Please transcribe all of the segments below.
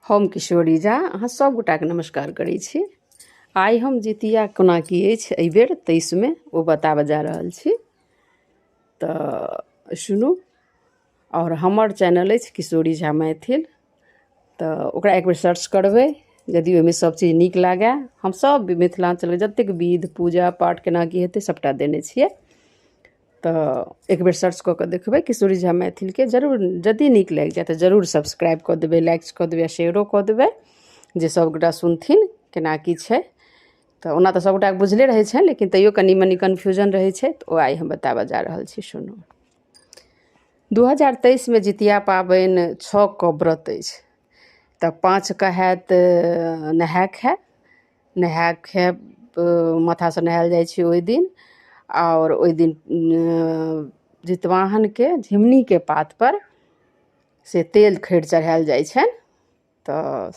हम किशोरी झा अहाँ सब गोटाके नमस्कार करै छी। आइ हम जितिया कोना की अछि एहि बेर 23 में ओ बताबऽ जा रहल छी, तऽ सुनू। और हमर चैनल अछि किशोरी झा मैथिल, तऽ ओकरा एक बेर सर्च करबै। यदि ओहिमे सब चीज नीक लागै, हम सब मिथिलाञ्चलके जतेक विध पूजा पाठ केना की हेतै सबटा देने छियै, तऽ एक बेर सर्च कऽ कऽ देखबै किशोरी झा मैथिलके। जरूर यदि नीक लागि जाए तऽ जरूर सब्सक्राइब कऽ देबै, लाइक्स कऽ देबै, शेयरो कऽ देबै, जे सबगोटा सुनथिन केना की छै। तऽ ओना तऽ सबगोटाके बुझले रहै छनि, लेकिन तैयो कनि मनि कन्फ्यूजन रहै छै, तऽ ओ आइ हम बताबऽ जा रहल छी। सुनू। 2023 में जितिया पाबनि 6 कऽ व्रत अछि, तऽ 5 कऽ हैत नहाय खाय। नहाय खाय माथासँ नहायल जाइ छै ओहि दिन। और ओहि दिन जितवाहनके झिमनीके पातपर से तेल खैर चढ़ायल जाइ छनि। तऽ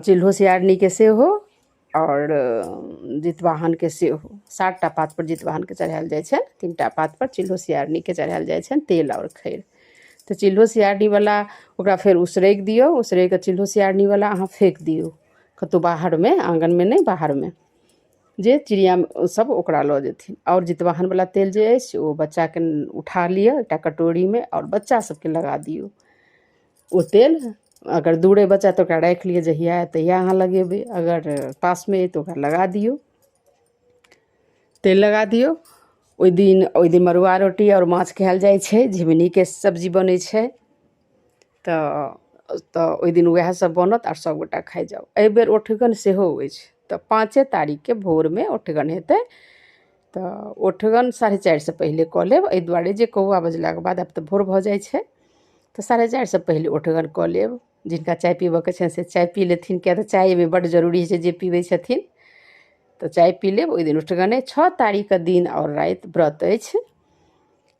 चिल्हो सियारनीके सेहो और जितवाहनके सेहो 7टा पातपर जितवाहनके चढ़ायल जाइ छनि, 3टा पातपर चिल्हो सियारनीके चढ़ायल जाइ छनि तेल और खैर। तऽ चिल्हो सियारनीवला ओकरा फेर उसरगि दियौ, उसरगि कऽ चिल्हो सियारनीवला अहाँ फेंक दियौ कतहु बाहरमे, आँगनमे नहि बाहरमे, जे चिड़िया सब ओकरा लऽ जेथिन। और जितवाहनवला तेल जे अछि ओ बच्चाके उठा लिअ एकटा कटोरीमे और बच्चा सबके लगा दियौ ओ तेल। अगर दूर अइ बच्चा तऽ ओकरा राखि लिअ, जहिया आयत तहिया अहाँ लगेबै। अगर पासमे अइ तऽ ओकरा लगा दियौ, तेल लगा दियौ। ओहि दिन मड़ुआ रोटी और माछ खायल जाइ छै, झिमनीके सब्जी बनै छै। तऽ ओहि दिन वएह सब बनत और सबगोटा खाइ जाउ। एहि बेर ओठगन सेहो अछि, तऽ 5 तारीखके भोरमे ओठगन हेतै। तऽ ओठगन 4:30 पहिले कऽ लेब, एहि दुआरे जे कौआ बजलाके बाद आब तऽ भोर भऽ जाइ छै, तऽ 4:30 पहिले ओठगन कऽ लेब। जिनका चाय पीबऽके छनि से चाय पी लेथिन, किएक तऽ चाय एहिमे बड्ड जरूरी छै, जे पीबै छथिन तऽ चाय पी लेब। ओहि दिन ओठगन अइ। 6 तारीखके दिन और राति व्रत अछि।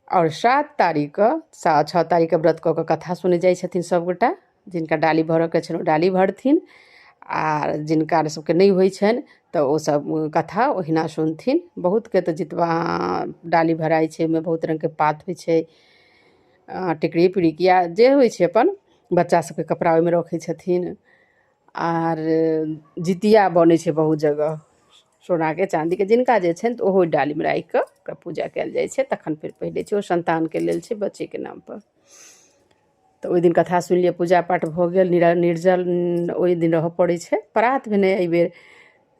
और 7 तारीखके 6 तारीखके व्रत कऽ कऽ कथा सुनै जाइ छथिन सबगोटा। जिनका डाली भरऽके छनि ओ डाली भरथिन, आर जिनका सबके नहि होइ छनि तऽ ओ सब कथा ओहिना सुनथिन। बहुतके तऽ जितवा डाली भराइ छै, ओहिमे बहुत रङ्गके पात होइ छै, टिकड़ी पिरुकिया जे होइ छै अपन, बच्चा सबके कपड़ा ओहिमे रखै छथिन। आर जितिया बनै छै बहुत जगह, सोनाके चाँदीके जिनका जे छनि तऽ ओहो डालीमे राखि कऽ ओकरा पूजा कयल जाइ छै। तखन फेर पहिरै छै, ओ संतानके लेल छै, बच्चेके नामपर। तऽ ओहि दिन कथा सुनि लिअ, पूजा पाठ भऽ गेल। निर्जल ओहि दिन रहऽ पड़ै छै। प्रात भेने एहि बेर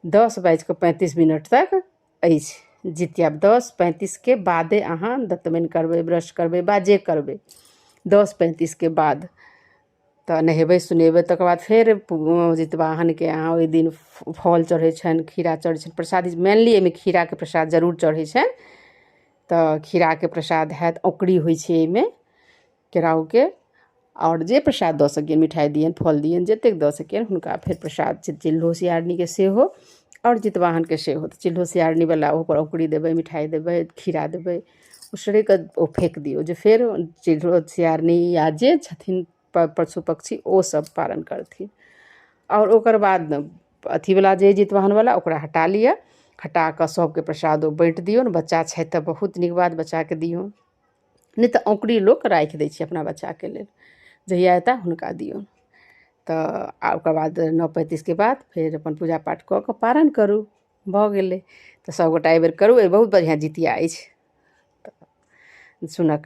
10:35 तक अछि जितिया। 10:35 बादे अहाँ दतमनि करबै, ब्रश करबै, वा जे करबै 10:35 बाद। तऽ नहेबै सुनेबै, तकर बाद फेर जितवाहनके अहाँ ओहि दिन फल चढ़ै छनि, खीरा चढ़ै छनि, प्रसादी मेनली एहिमे खीराके प्रसाद जरूर चढ़ै छनि। तऽ खीराके प्रसाद हैत, औंकड़ी होइ छै एहिमे केराउके। और जे प्रसाद दऽ सकियनि, मिठाइ दियनि, फल दियनि, जतेक दऽ सकियनि हुनका फेर प्रसाद चिल्हो सियारनीके सेहो और जितवाहनके सेहो। तऽ चिल्हो सियारनीवला ओहोपर औंकड़ी देबै, मिठाइ देबै, खीरा देबै, उसरगि कऽ ओ फेंक दियौ, जे फेर चिल्हो सियारनी या जे छथिन पशु पक्षी ओ सब पारण करथिन। और ओकर बाद अथीवला जे जितवाहनवला ओकरा हटा लिअ, हटा कऽ सबके प्रसाद ओ बाँटि दियौन। बच्चा छथि तऽ बहुत नीक बात, बच्चाके दियौन, नहि तऽ औंकड़ी लोक राखि दै छै अपना बच्चाके लेल, जहिया अएता हुनका दियौन। तऽ ओकर बाद 9:35 बाद फेर अपन पूजा पाठ कऽ कऽ पारण करू, भऽ गेलै। तऽ सबगोटा एहि बेर करू, बहुत बढ़िआँ जितिया अछि। तऽ सुनऽके लेल